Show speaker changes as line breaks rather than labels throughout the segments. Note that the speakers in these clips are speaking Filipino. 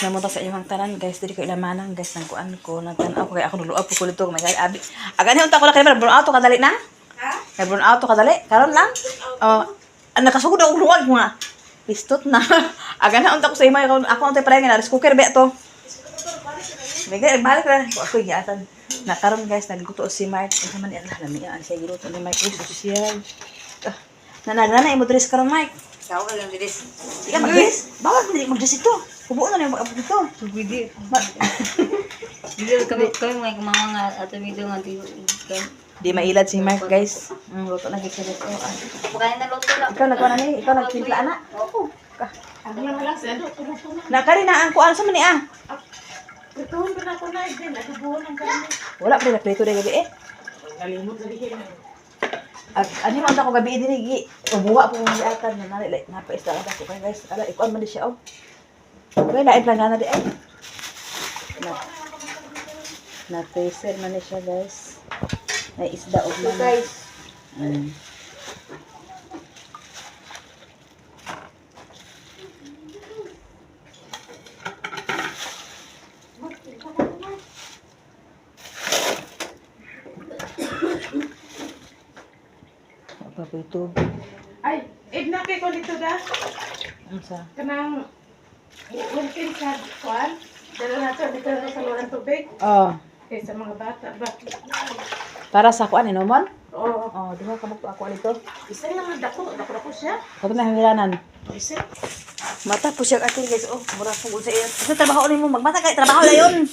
namunta sa inyong tanan guys, dili ko ilamanan guys nang kuan ko nagtan-aw kay ako nuluab ko kulito may kay abi. Agani unta ko na kay burn out ka dali na? Ha? Kay burn out ka dali karon lang. Nakasugod ang luwag mo nga. Pistot na. Agani unta ko sa imay ako untay pala nga rice cooker be to. Mega balik ra ako giatan. Na karon guys nagluto si Mark. Unsa man Allah lami ang siya giluto ni Mike social. Nanagana imo dress karon Mike.
Ikaw ka lang dilis.
Ika mag-dress? Bawal mo mag-dress ito. Kubuo na yung mag-abot ito.
Pwede. Dili kami may kumanga ato video nga
Di mailad si Mark guys. Luto na gito dito.
Pagkain na luto lang.
Ikaw nagkuha na ni? Ikaw nagtimpla na?
Oo.
Ano lang lang sa ano? Nakari na ang kuhaan sa mani ah.
Prituhon ko na ako na din. Adubuhon ang kami.
Wala pa rin naprito na gabi eh.
Kalimot na rin.
Ano mo ako gabi din gi. Ubuha po mong giatan na nari like napaisda ka ko guys. Ala ikuan man di siya oh. Kaya lain plan na di ay. Na freezer man siya guys. May isda og man.
Guys.
Apa po ito?
Ay, Edna kay ko dito da.
Unsa?
Kanang winkin sa kuan. Dala na to dito na sa luran tubig.
Oh,
Kay sa mga bata ba.
para sa kuan inomon?
Oo.
Oh, di ba kabuk ako dito?
Isa lang ang dako siya.
Kapag na hangiranan.
Isa.
Mata po siya atin guys. Oh, mura po sa iyo. Sa trabaho ni mo magmata kay trabaho na yon.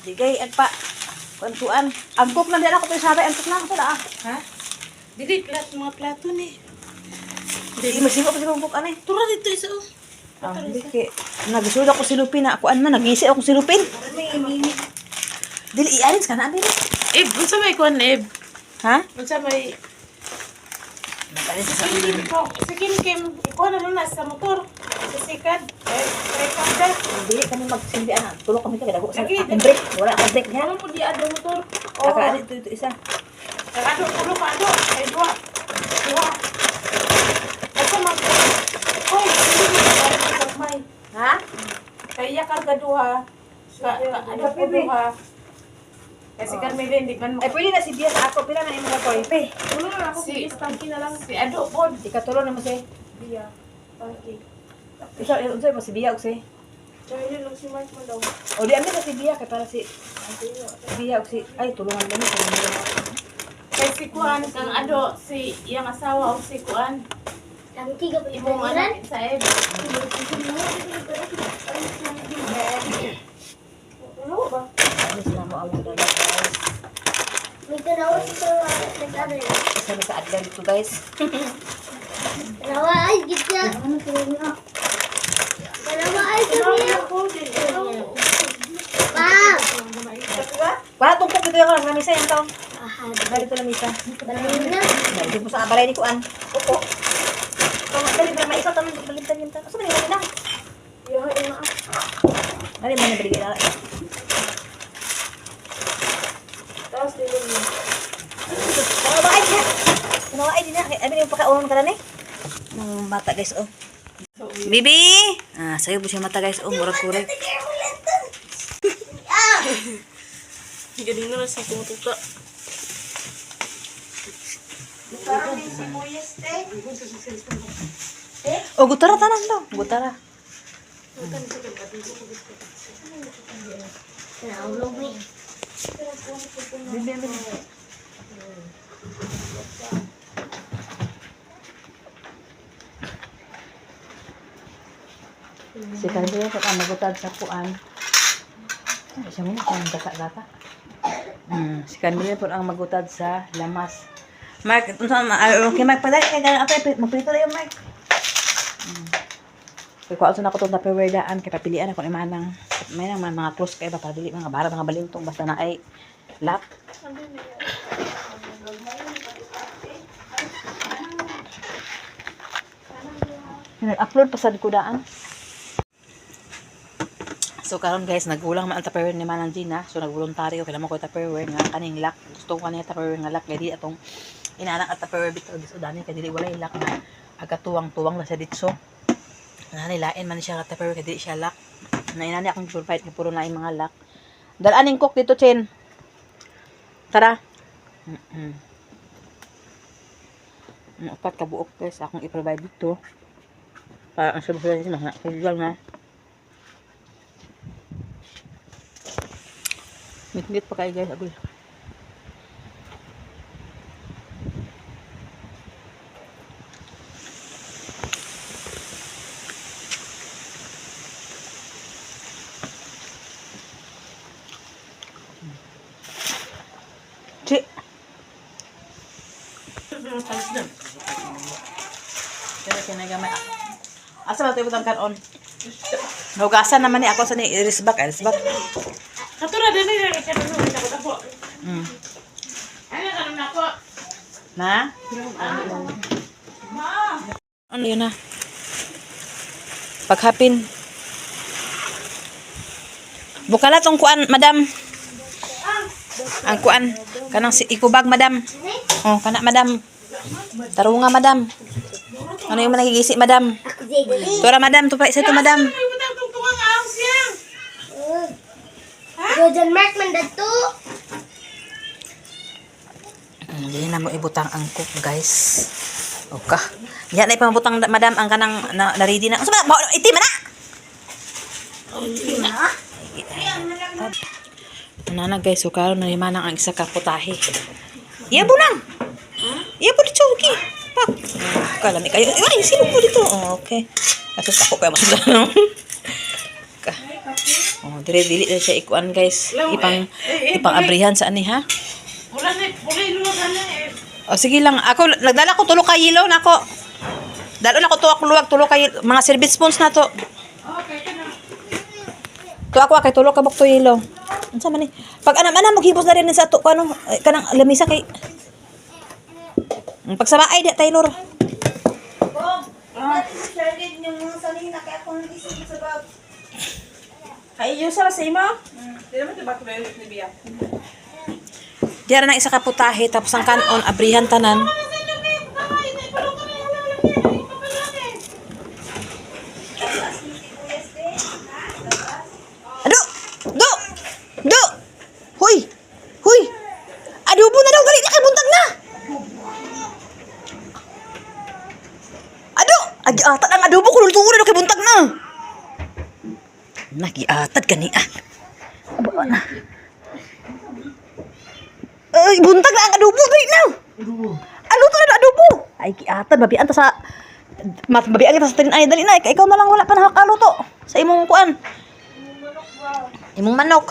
Digay at pa. Kuan. Ang cook na din ako pero sabi ang cook na ako da.
Ha? Dili mga plato ni.
Di masimo pa si cook ani.
Tura dito isa oh.
Ah, hindi kay nagusulod ako silupin na kuan man nagisi ako silupin.
May init.
Dili i-arrange ka na abi.
Eb, unsa may kuan Eb?
Ha?
Unsa may
Nag-arrange sa
Sige ko, sige Kim, ikaw na lang sa motor. Sa sikad. Recorder.
Dili kami magsindian na. Tulog kami kay dago sa
Lagi,
aking break. Wala akong break
Ano
diha.
po di ado motor?
Kaka ito isa.
Ado pulo pa ado. Ay dua. Dua. Asa mag Hoy, hindi mo may.
Ha?
Kaya karga duha. Ado po duha. Kasi Carmela hindi man
Ay pwede na si Bia sa ako. Pila na imo ko. Pe.
Tulo na ako si Stanky na lang. Si Ado po.
Ikatulo na mo si.
Biya. Okay.
Isa unsa mo si Bia og si.
Kaya lang si Mark mo daw.
O di amin na si Bia kay para si Bia og si ay tulungan mo ni.
Kay si Kuan kang Ado si iyang asawa o si Kuan. Imong anak sa Eb. Ano ba?
Ano sila mo awang dala guys.
May tanawa sa nag-ano yun.
Isa na sa adlan dito guys.
Tanawa ay gitya. Tanawa ay sabiya. Wow!
Wala tungkol dito yung lamisa yan taon.
Aha,
Dali ko lamisa.
balayin na.
Dali mo sa abalay ni Kuan. Opo. Kung dali mo na maisa tanon balintan. Asa man yung na? Dali mo na bali na.
Tapos din mo.
Ay din na. Abi yung pagkaon ka na ni. Nang mata guys oh. Bibi! Ah, sayo po siya mata guys. Oh, murag-kurag.
Galing na sa tumutuka.
Oh, gutara tanan daw. Gutara.
Naulog ni.
Si Carmen ko ang magutad sa Kuan. Ay, siya mo na gata-gata. Si Carmen po ang magutad sa lamas. Mark, okay Mark, padali kay ganun ako, magprito na yung Mark. Kaya kung na ako itong Tupperware daan, kaya papilian ako ni Manang. May nang mga close kayo, papadili, mga bara, mga balintong, basta na ay lock. Nag-upload pa sa daan. So karon guys, nagulang man ang Tupperware ni Manang Gina. So nagvoluntaryo kailangan ko Tupperware nga kaning lock. Gusto ko kaniya Tupperware nga lock kay di atong inanak at Tupperware bitaw so dani kay dili walay lock na aga tuwang-tuwang na siya ditso. Nani lain man siya ka Tupperware kay di siya lock. Nainani akong provide nga puro na yung mga lock. Dalaning cook dito, Chen. Tara. Upat ka buok guys. Akong i-provide dito. Para ang sabi sila mga kailan nga. Ngit-ngit pa kayo guys. Agoy. Ci. Pero kinagamay. Asa ba ito ibutang kanon? Hugasan naman ni ako sa ni irisbak. Irisbak.
Katura din ni kasi ano ako. Ano ako?
Na? Ano yun na? Paghapin. Bukala tong kuan, madam. Ang kuan. Kanang ikubag, madam. Oh, kana, madam. Tarunga, madam. Ano yung managigisi, madam? Tura, madam. Tupa isa ito, madam.
Ay butang tungtungan nga ang siyang.
Golden Mark man dato.
Hindi na mo ibutang ang cook, guys. Okay. Yan na ipamabutang, madam, ang kanang na-ready na. Ano ba? Itim na! Ano na, guys. So, karon na limanang ang isa ka putahe. Iyabo lang! Iyabo dito, okay. Pak! Kalami kayo. Ay, sino po dito? Oh, okay. Kasus ako kaya masula, no? Oh, dire-dili na siya ikuan, guys. Ipang-abrihan sa ani, ha?
Wala luwag na eh.
O, sige lang. Ako, nagdala ko tulo ka yelo na ako. Dalo na ko luwag, tulo ka mga service spoons na to.
Okay, kana.
To ako kay tulo ka buk to yelo. Unsa man ni? Pag anam-anam maghibos na rin sa to kano kanang lamisa kay pagsamaay di Taylor.
Ay sa imo? Di naman ba ko ni Bia?
Diara na isa ka putahe tapos ang kanon abrihan tanan. Ado! Do! Do! Hoy! Hoy! Adobo na daw gali na kay buntag na. Ado! Agiatad ang adobo ko lutuon na daw kay buntag na. Nagiatad gani ah. Aba na. Ay, buntag na ang adobo gali na. Aluto na adobo. Ay giatad babian ta sa babian kita sa tinay dali na ikaw na lang wala pa nakakaluto sa imong kuan. Imong manok.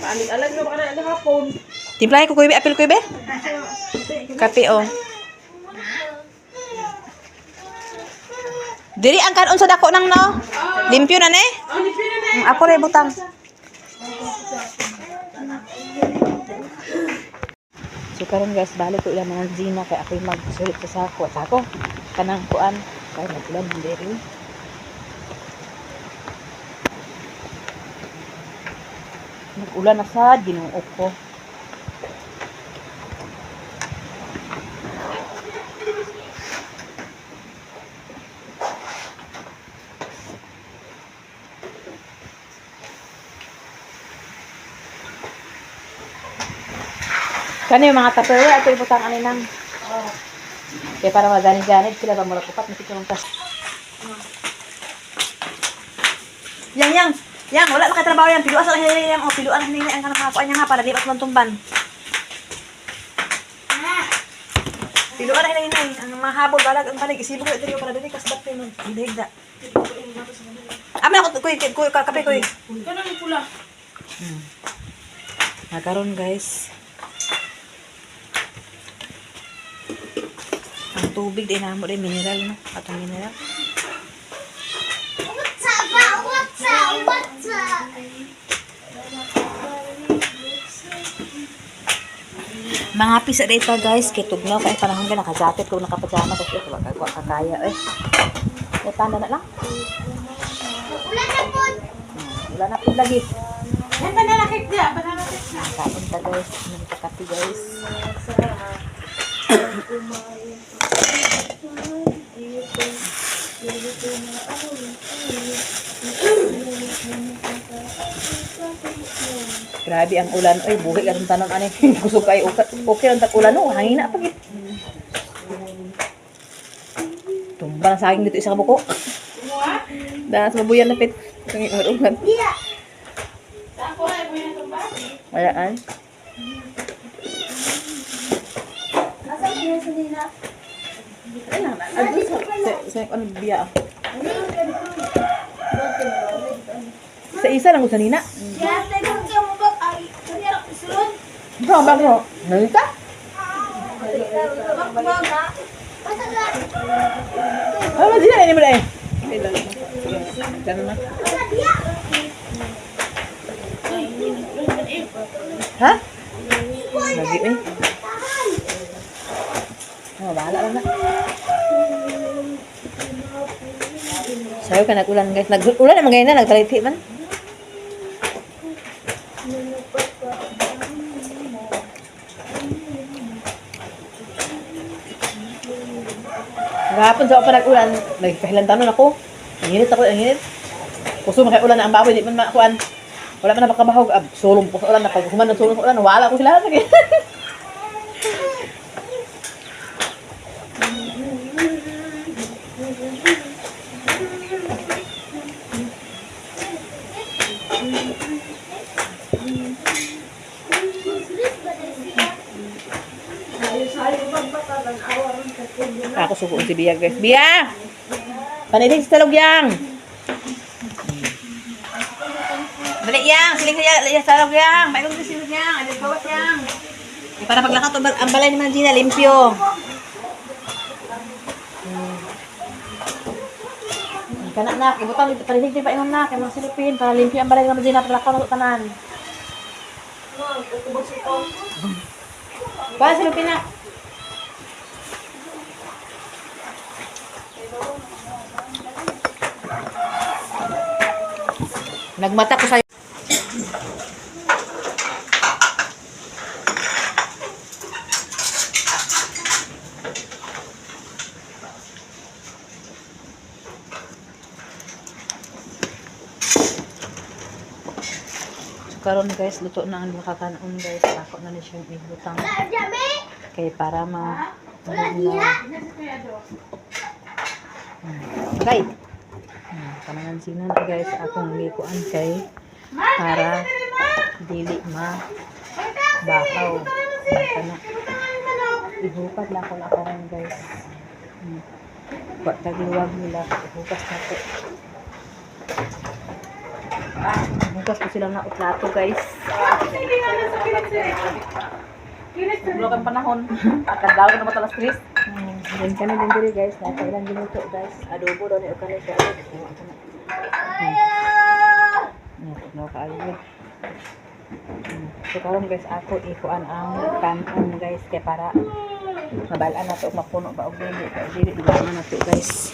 Alag no kana ada hapon.
Timplahe ko kuy be, apil kuy be. Kape oh. Diri ang kanon sa dako nang no. Limpyo na ni.
Ani pina na.
Ako ray butang. So karon guys, balik ko ilang mga Gina kay ako magsulit sa sako. Sako kanang kuan kay naglan diri. Nag-ulan na sa Ginoo ko. Kani yung mga tupperware ato ibutang aninang. Kaya para maganid-ganid sila ba mura kupat makita ng tas. Yang, wala na katrabaho yan. Piluan sa hinay yan. O, piluan hinay ang kanang mga kuan niya nga para di pas mantumban. Piluan na hinay. Ang mga habol balag ang panig isibog ito yung para dili kasbat kayo nun. Higda. Amin ako kuy kape kuy.
Kana ni pula.
Nakaroon guys. Ang tubig din namo din mineral no. Atong mineral.
What's up?
Mga pisa dito guys, kay tugnaw kay panahon ka naka-jacket ko nakapajama kasi wala ka kaya eh. May tanda na lang.
Wala na po.
Wala na po lagi.
Yan banana cake dia, banana cake na.
Kain ta guys, nagkakape guys. Grabe ang ulan. Ay, buhi ka ng tanon. Ano gusto kayo? Okay lang tag-ulan. Oh, hangin na pagit. Tumba na sa akin dito isa buko. Dahil sa mabuyan na pit. Ang ulan.
Ako ay buhay na tumba.
Ayan.
Asa niya sa nila?
Ayan. Ano sa ano biya? Sa isa lang usa nina.
Kaya tayo siya mo ba? Ay, kanya sunod.
Bro, bakit? Nalita?
Bakbaga. Basta na.
Ano din na ini mo dai? Ganun na.
Basta dia.
Ha? Lagi eh. Oh, bahala lang na. Sayo ka nag-ulan guys. Nag-ulan naman ganyan na. Nagtaliti man. Gahapon sa ako pa nag-ulan. Nagkahilantanon ako. Ang init ako. Ang init. Puso makay ulan na ang baboy. Di man makuan. Wala man napakabahog. Sulong po sa ulan. Napaghuman ng sulong sa ulan. Wala ko sila. Sige. Ako sukuin si Bia guys. Bia! Panilig sa talugyang! Dali yang! Siling sa talugyang! Paikot sa talugyang! Ano bawat yang! Para paglakat ang balay ni Manjina, limpyo. Kanak nak, ibutang dito panilig din pa ingon nak, mga silipin para limpyo ang balay ni Manjina paglakaw ng tanan. Para silipin na. Nagmata ko sa'yo. Karon guys, luto na ang makakanon guys. Ako na ni siyang ibutang. Kay para Okay. Kananan sinan guys akong gikuan kay para dili bakaw. Kana ihukas lang ko na karon guys. Tagluwag nila ihukas na ko. Ihukas ko sila na plato guys. Sebelum kan panahon akan daw na matalas Chris. Dan kami din diri guys, nakailan ginuto guys. Adobo daw ni ukani sa no kaayo. So karon guys ako ikuan ang kanon guys kay para mabalaan na to mapuno ba og dili dugangan na to guys.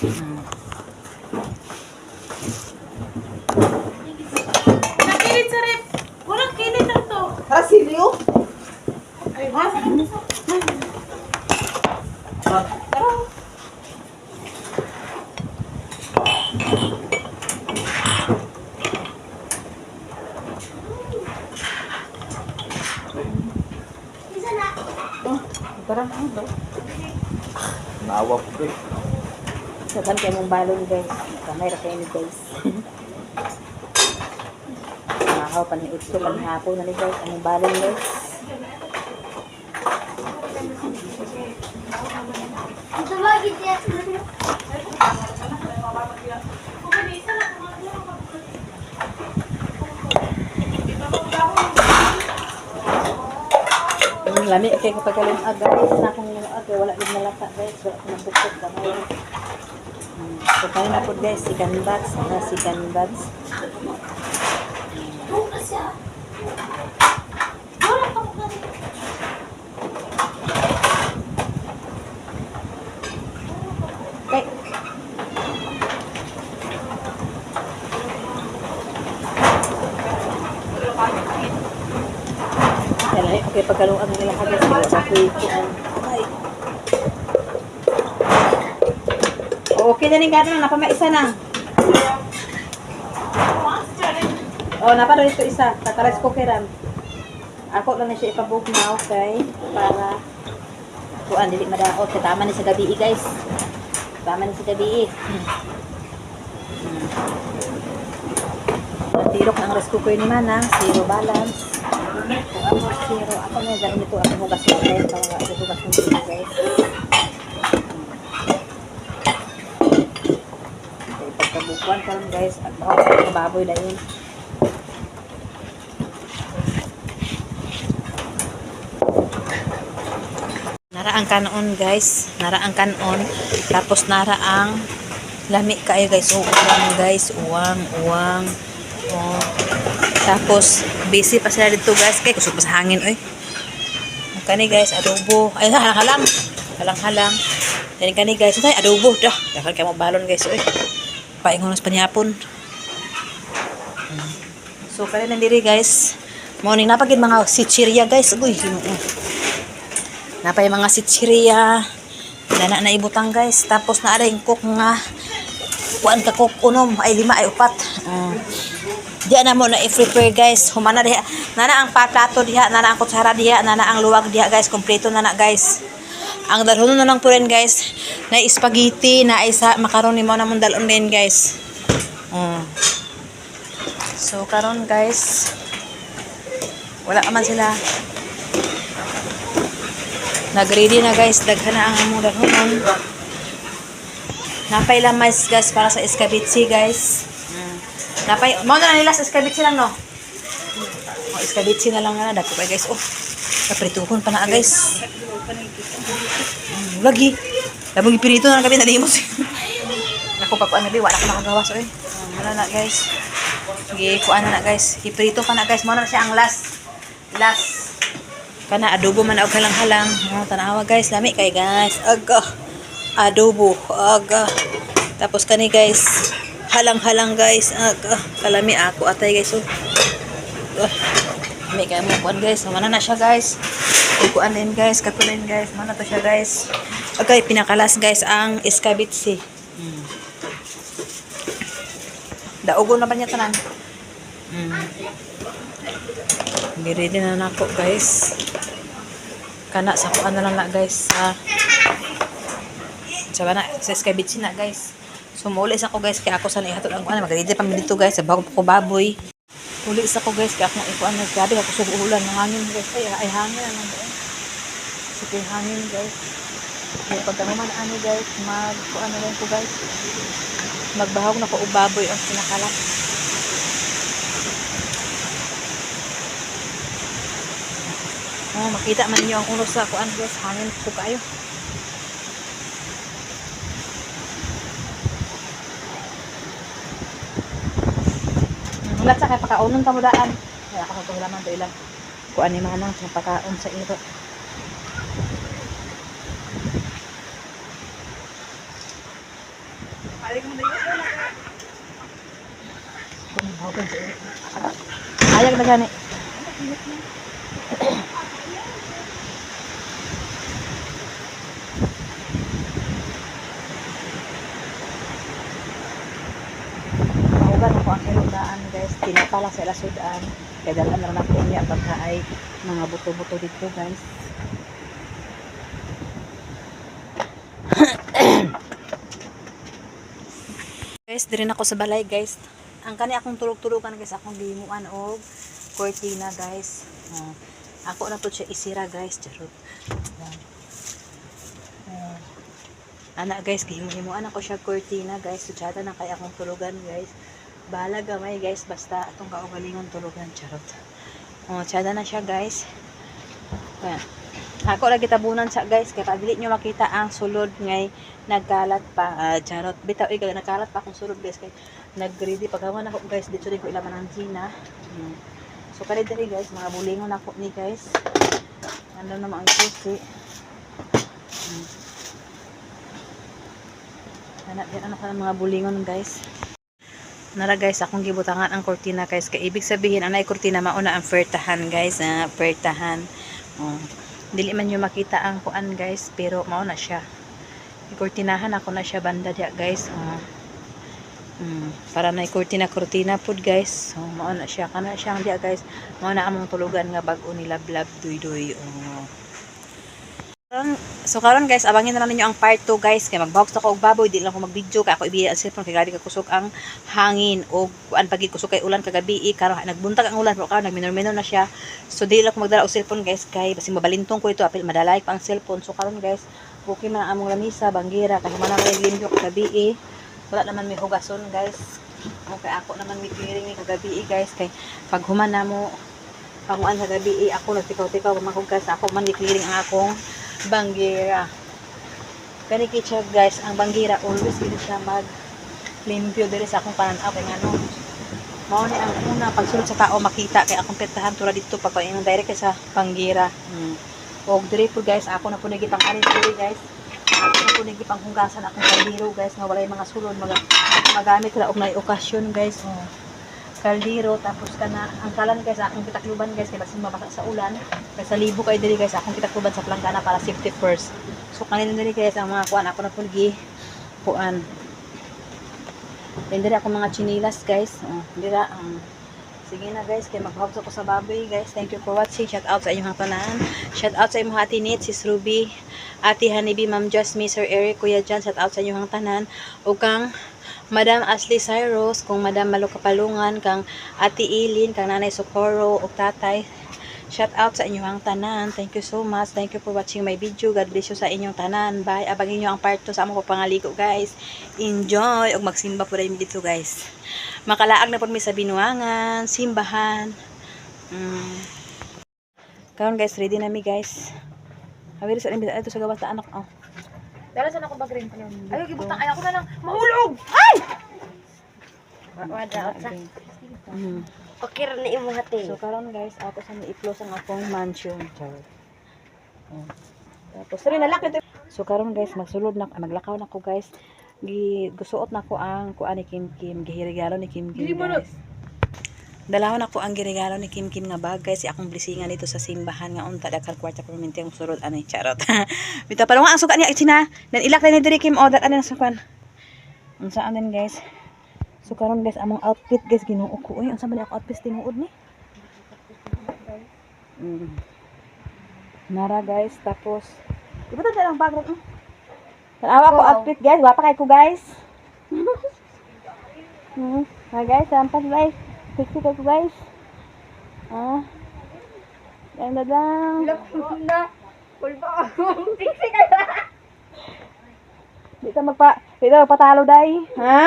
Nakilit sa rep. Walang kilit na to.
Ha silyo?
Ay, ha?
Parang ano daw?
Naawa po guys.
Saban kayo mong balon guys. Kamay ra kayo ni guys. Mahaw pa ni Utso pa ni hapon na ni guys. Anong balon guys?
Ito ba gitya?
Ang lami kay kapag galing guys. Na akong wala din nalata guys. Wala ko nabukot gamay. So kayo na po guys. Sikan bats. Sikan bats.
Bukas siya.
Okay. Okay, pagkaluan nila guys. Sa kuikuan. Okay kanya ning karon napamaisa na.
Master rin.
Oh, naparo ito isa, kaka-rice cookeran. Ako lang na siya ipabuk na okay para kuan dili madaot kay tama ni sa gabi guys. Tama ni sa gabi. Tirok ng rice cooker ni Mana, zero balance. Kung ako zero, ako na dahil ito ang hugas ko guys, para hugas ko dito guys. Okay, pagkabukuan ka lang guys, at baka baboy na yun. Nara ang kanon guys, nara ang kanon, tapos nara ang lami kayo guys, uwang guys, uwang. Oh. Tapos busy pa sila dito guys, kay kusog pa sa hangin oy. Kani guys, adobo. Ay halang-halang. Halang-halang. Yan kani guys, ay adobo dah. Dakan kay mo balon guys oy. Paingon sa panyapon. So kani nandiri guys. Morning napagid mga sitchirya guys. Uy, napay mga sitchirya. Dana na ibutang guys. Tapos na aray cook nga kuan ka cook unom ay 5 ay 4. Diya na mo na i-prepare guys. Humana diha. Nana ang plato diha, nana ang kutsara diha, nana ang luwag diha guys. Kompleto na guys. Ang dalhon na lang po rin guys. Na spaghetti, na isa macaroni mo na mong dalon din guys. So karon guys. Wala ka man sila. Nag-ready na guys. Daghan na ang among dalhonon. Napay lamay guys para sa escabitsi guys. Napay, mo na nila sa escabitsi lang no. Oh, escabitsi na lang na dako kay guys. Oh. Kaprituhon pa na guys. Lagi. Labong ipirito na kami na limos. Ako pa kuan na bi wala ko makagawas oy. Wala na guys. Sige, kuan na guys. Iprito pa na guys. Mo na siya ang last. Kana adobo man og halang-halang. Oh, tanawa guys, lami kay guys. Aga. Adobo, aga. Tapos kani guys, halang-halang guys. Aga. Kalami ako atay guys. Oh. May kaya mo kuan guys. Mana na siya guys. Kuan din guys, katulin guys. Mana to siya guys. Okay, pinakalas guys ang escabitsi. Daugo na ba niya tanan? Ready na nako guys. Kana sa kuan na lang na guys. Sabi na, sa escabitsi na guys. Sumuli sa ko guys, kaya ako sa ihatod ang kuan. Mag-ready pa dito guys, sa bago ko baboy. Uli sa ko guys, kaya ako ikuan na grabe ako sugulan ng hangin guys. Ay hangin na lang guys. Sige hangin guys. May pagkamuman ano guys, mag-kuan na lang ko guys. Magbahog na ko baboy ang sinakalat. Oh, makita man niyo ang ulo sa kuan guys, hangin ko kayo. Hulat sa kay pakaunon ta mo daan. Kaya ako magulaman to ilang kuan ni manang sa pakaon sa iro. Ayag na gani. Maugan ako ang siludaan guys. Tinapala sa ilasudaan. Kaya dalan lang natin niya pagka ay mga buto-buto dito guys. Guys, dirin ako sa balay guys. Ang kani akong tulog-tulogan guys, akong gihimuan og cortina guys. Ako na to siya isira guys, charot. Ana guys, gihimuan ako siya cortina guys. Sudyata na kay akong tulugan guys. Bahala gamay guys, basta atong kaugalingon tulugan, charot. Sudyata na siya guys. Ako lagi tabunan sa guys, kaya dili nyo makita ang sulod ngay nagkalat pa, charot. Bitaw nagkalat pa akong sulod guys, kay nag-ready pagkawan ako guys, dito rin ko ilaman ang Gina. So kani diri guys, mga bulingon ako ni guys. Ano naman ang susi. Ano ka mga bulingon guys. Nara guys, akong gibutangan ang kortina guys, kay ibig sabihin anay kortina mauna ang fertahan guys, fertahan. Dili man nyo makita ang kuan guys, pero mao na siya. ikurtinahan ako na siya banda diya guys. Para na ikurtina pud guys. So mao na siya kana siyang diya guys. Mao na among tulugan nga bag-o nila vlog duy-duy. So karon guys, abangin na lang ninyo ang part 2 guys. Kay magbox ako og baboy, di lang ako mag-video kay ako ibiya ang cellphone kay gali ka kusog ang hangin og kuan pagi kusog kay ulan kagabi karon nagbuntag ang ulan pero karon nagminor-minor na siya. So di lang ako magdala og cellphone guys kay basi mabalintong ko ito apil madalay pa ang cellphone. So karon guys, okay man ang among lamisa, banggira kay man ang limpyo kagabi wala naman may hugason guys. Okay, ako naman may clearing ni kagabi guys kay pag human na mo panguan sa gabi ako nagtikaw-tikaw mahugas ako man i-clearing ang akong banggira. Kani kitcha guys, ang banggira always gid siya mag limpyo diri sa akong pananaw kay ngano. Mao ni ang una pagsulod sa tao makita kay akong petahan tura dito pag ingon direct sa banggira. Og diri po guys, ako na po nagipang arin diri guys. Ako na po nagipang hugasan akong kaldero guys nga walay mga sulod magamit ra og nay okasyon guys. Kaldero tapos kana ang kalan guys akong kitakluban guys kay basin mabasa sa ulan kay sa libo kay diri guys akong kitakluban sa planggana para safety first. So kanin diri guys ang mga kuan ako na pulgi kuan diri ako mga chinilas guys dira sige na guys kay mag-house ako sa baboy guys. Thank you for watching. Shout out sa inyong tanan, shout out sa imong ate Nit, sis Ruby, ate Hanibi, Ma'am Jasmine, Sir Eric, Kuya Jan, shout out sa inyong tanan ug kang Madam Ashley Cyrus, kung Madam Malo Kapalungan, kang Ate Eileen, kang Nanay Socorro, o Tatay. Shout out sa inyong tanan. Thank you so much. Thank you for watching my video. God bless you sa inyong tanan. Bye. Abangin nyo ang part 2 sa among pangaligo guys. Enjoy. O magsimba po rin dito guys. Makalaag na po mi sa binuangan, simbahan. Karon guys, ready na mi guys. Habiri sa ito sa gawas ta anak.
Dala sana ako bag-rin pa yun. Ay, gibutang. Ay, ako na lang. Mahulog! Ay!
Wada, otsa. Okay ra na imong hati.
So karon guys, ako sa i-close ang akong mansion. Tapos rin nalaki ito. So karon guys, magsulod na maglakaw na ko guys. Gusuot na ko ang kuan ni Kim Kim, gihirigalo ni Kim Kim guys. Dalawon ako ang giregalo ni Kim Kim nga bag guys, akong blisingan dito sa simbahan nga unta dakal kwarta permanente ang surod anay charot. Bita pa ang suka niya itina. Then ilak na ni diri Kim order anan sa kwan. Unsa anan guys? So karon guys among outfit guys ginuo ko. Uy, unsa man ako outfit tinuod ni? Nara guys, tapos iba ta ang bag. Tanawa ko outfit guys, wapa kay ko guys. Ha guys, sampas guys. Picture ko guys. Yan na lang.
Na. Pulpa. Tiksi ka na.
Di ka magpatalo dai. Ha?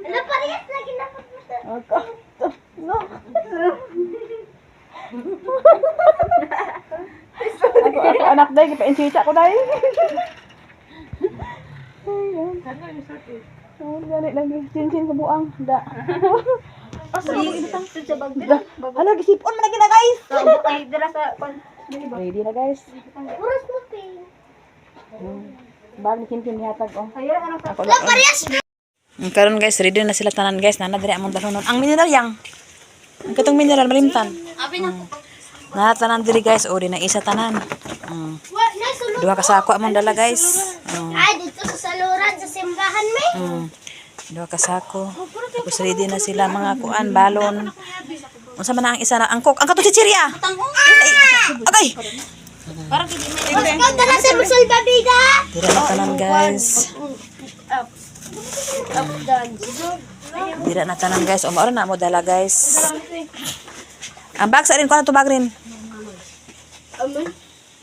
Ano parehas lagi na
Okay. No. Ako anak dai, kipa-insita ko dai. Ayun. Oh, gani lagi cincin sa buang. Da. Hala, gisipon man lagi na guys.
Ay, dala sa...
Ready na guys.
Puros mo pin.
Bag ni Kim Kim nihatag oh.
Ayun, ano sa...
Ako lang. Karon guys, ready na sila tanan guys. Nana diri among dalunon. Ang mineral yang. Ang katong mineral malimtan.
Abi na.
Na tanan diri guys, o di na isa tanan. Duha ka sako among dala guys.
Ay, dito sa saluran sa simbahan may.
Duha ka sako. Tapos ready na sila mga kuan, balon. Unsa man ang isa na angkok? Ang katong chichirya. Okay.
Parang hindi may...
Ikaw dala sa magsalbabiga.
Dira na tanan guys.
Up dance.
Dira na tanan guys. O maoro na mo dala guys. Ang bag sa rin ko na to bag rin.
Amen.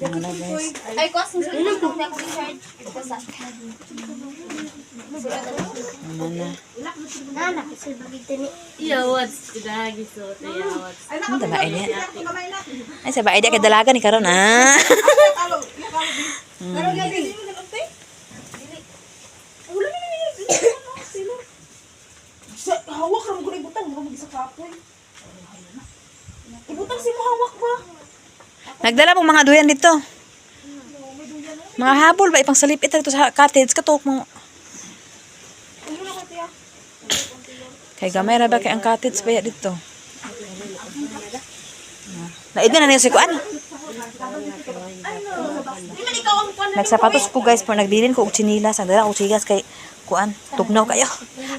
Ano na guys.
Ay, kwas mo sa inyo. Ako i-share.
Ano na.
Nana, magsalbabiga ni.
Yawats, dagi so yawats.
Ano ba niya? Ay sa bae dia kay dalaga ni karon ha.
Hawak ra mo gud ibutang mo sa kapoy. Ibutang si mo hawak ba?
Nagdala mo mga duyan dito. Mga habol ba ipang salipit dito sa cottage katok mo. Kay gamay ra ba kay ang cottage ba dito? Naid na niya si kuan.
Di man ikaw ang kwan
Nagsapatos ko guys, pero nagbilin ko og chinilas, ang dala og chigas kay kuan, tugnaw kayo.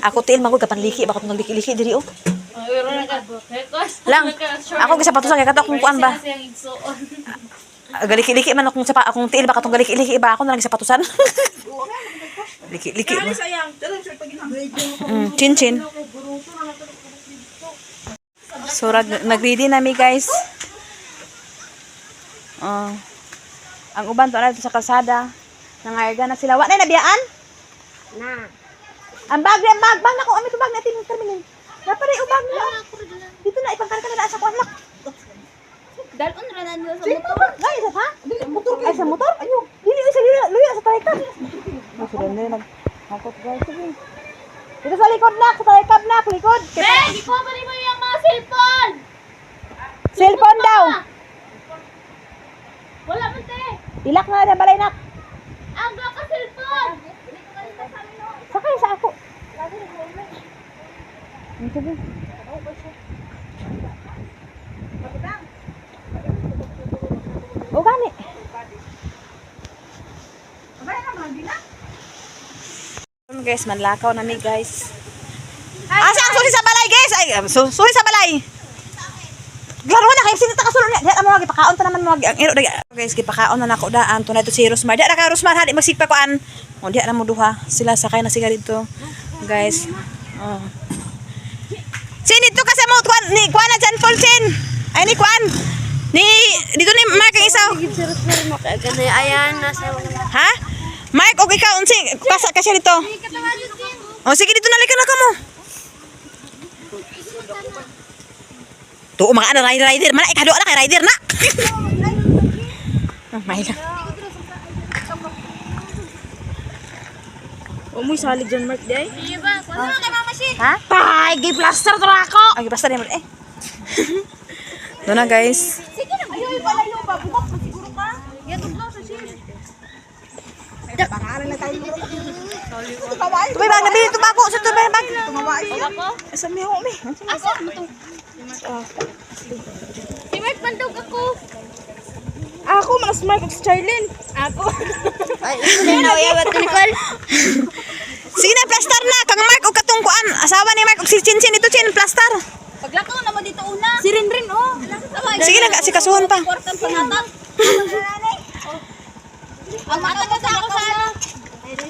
Ako tiil magod kapan liki, baka tong liki-liki diri oh. Lang. Ako gisapatos kay kato kung kuan ba. Galiki-liki man akong sapa, akong tiil baka tong galiki-liki ba ako na lang sapatusan. Liki-liki. Chin-chin. So nag-ready na mi guys. Ang uban to na sa kalsada. Nangarga na sila. Wa na nabiyaan?
Na.
Ang bag na ko ami to bag natin terminal. Dapat ay ubag na. Dito na ipangkarga na sa kuan nak.
Dalon ra na sa
Motor. Ay, sa ha? Motor. Ay, sa motor? Ayo. Dili sa luya sa trikab. Mas ganda nag hakot guys. Sige. Dito sa likod na, sa trikab na, likod.
Hey, ikaw ba mo yung mga cellphone?
Cellphone daw.
Wala man te.
Ilak na sa balay nak.
Ang ka cellphone.
Sakay sa ako. Sige. O gani. Guys, manlakaw na mi guys. Asa ang susi sa balay guys? Ay, susi sa balay. Glaro na kay sinita kasulod niya. Diyan mo gipakaon ta naman mo ang iro guys, gipakaon na nako daan tunay to si Rosmar. Diyan ka Rosmar hadi magsigpa ko an. O diyan na mo duha. Sila sakay na sila dito. Guys. Oh. Sini to kasi mo kuan ni kuan na Jan Paulchen. Ay ni kuan. Ni dito ni Mark ang isaw.
Kasi ayan nasa
Ha? Mark, okay ka unsi pasa ka siya dito. O sige dito nalikan na ka mo. Tuo mga ana rider man ay kado na kay rider na. May lang.
Umuy salig dyan, Mark, day.
Iya ba? Kuno kay mama si.
Ha?
Ay, gi-plaster to ako.
Ay basta din mo eh. Doon na guys.
Sige na. Ayoy palayo ba? Bubok mo siguro ka. Yan tugnaw sa si.
Tubay ba nabili tubago sa tubay bag.
Ako?
Sa mi ho mi.
Asa mo to? Si Mark bandog ako.
Ako, mas Mark og si Charlene.
Ako. Ay, ito na uyawat ni Nicole.
Sige na plaster na kang Mark og katong kuan. Asawa ni Mark og si Chinito Chin plaster.
Paglakaw na mo dito una. Si Rinrin oh.
Sige na si kasuhon pa.
Importante pangatag. Ang mata ka sa ako sa ano?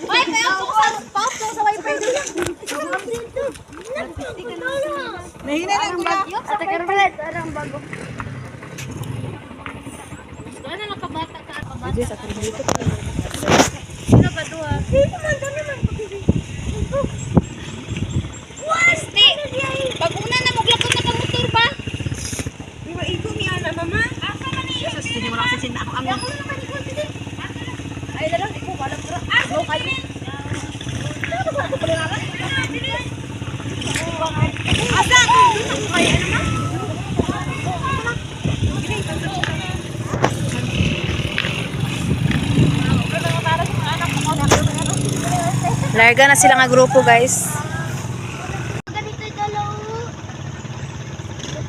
Ay, kaya ako sa pop sa wiper dito.
Nahina lang ba?
Ate Carmelet, arang bago. Ano lang kabata ka kabata?
Sa dito.
Sino ba duha? Dito man dami man. Wasti. Pag una na maglakot na ka motor ba?
Di ba iko mi ana, mama?
Asa man ni?
Sige mo kasi sin ako ang
Ako na man ikaw dito. Ay, dala iko wala pero. Go kayo. Asa? Ay, ano na?
Larga na sila nga grupo guys.
Ganito dalaw.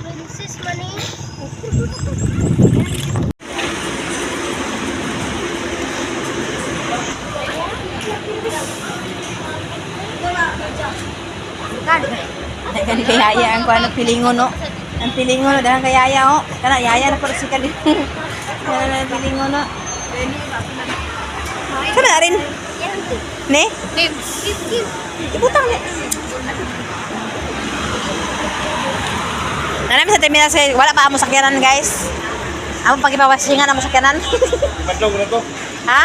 Princess Mani.
Gani kay yaya ang kuan pilingon no. Ang pilingon no dahan kay yaya oh. Kana yaya na pala si kali. Kana na pilingon no. Kana rin. Ne? Ibutang ni. Nanami sa terminal sa wala pa amo sakyanan guys. Amo pagipawasingan amo sakyanan.
Bandog na to.
Ha?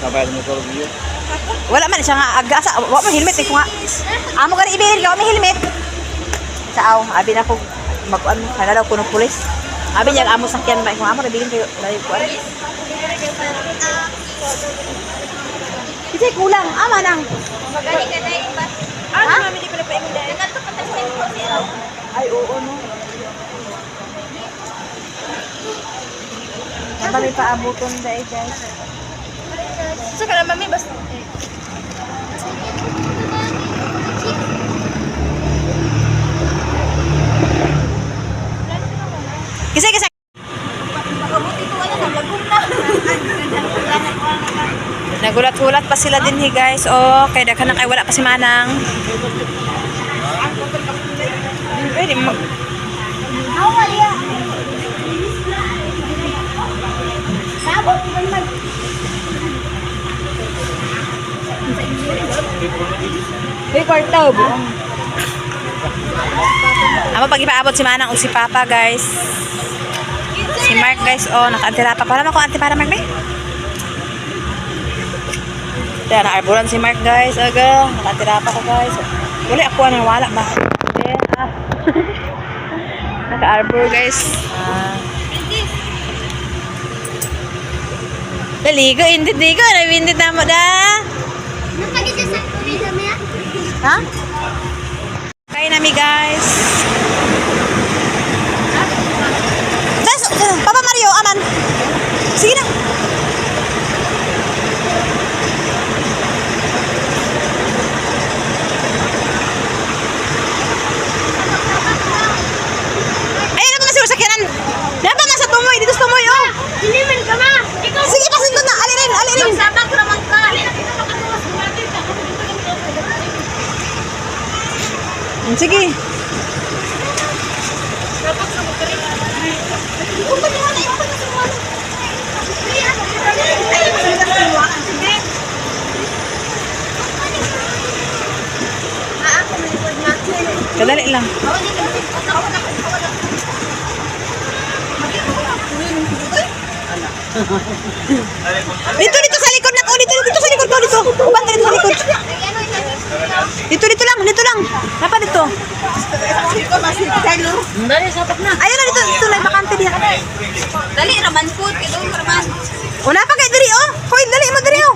Kabayad mo ko niyo.
Wala man siya nga aga sa wa mo helmet ko nga. Amo gani ibil ka may helmet. Sao, abi na ko mag-an kana daw kuno pulis. Abi niya amo sakyan ba ko amo nabilin kayo dali ko. Kasi kulang ama nang.
Magani ka na iba.
Ano mami di pala pa imo dai?
Nganto pa ta ko siya.
Ay oo no. Nabali pa abuton dai guys.
Sa kana mami basta.
Kasi
Pakabuti ko wala na lagom na.
pa sila din guys. Oh, kay daghan na kay wala pa si Manang. Pwede mag...
May kwarta ba?
Amo pag ipaabot si Manang o si Papa guys. Si Mark guys, oh, naka-antira pa. Para ako anti para Mark, be? Kaya na-arboran si Mark guys. Aga, naka-antira pa ko guys. Wala ako nang wala ba? Yeah. Naka-arbor guys. Daligo, hindi digo. Nabindit na mo da. Ha? Kain nami guys. Papa Mario, aman. Sige na. Ayun na pa masiro sakyanan. Dapat na sa tumoy. Dito sa tumoy, oh.
Hindi man ka ma. Ikaw.
Sige, pasindot na. Alirin, alirin.
Sabag naman ka.
Sige. Kadali lang. Dito sa likod na ko. Dito sa likod ko. Dito. Uban ka dito sa likod. Dito lang. Napa dito?
Dali, sapat na.
Ayun na dito lang bakante diha.
Dali, raman food. Ito, raman.
Una pa kay diri oh. Hoy, dali mo diri oh.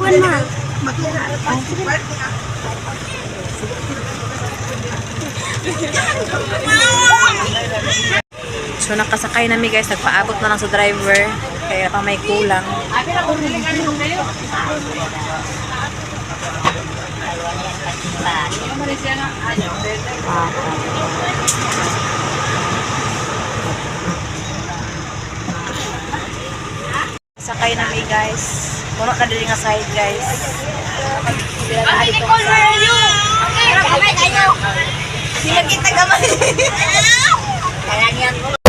So nakasakay nami guys, nagpaabot na lang sa driver kaya pa may kulang. Sakay nami guys. Puno na diri nga side guys.
Nicole, where are you? Okay, kamay kayo.
Sila kita gamay.
Kaya niyan mo.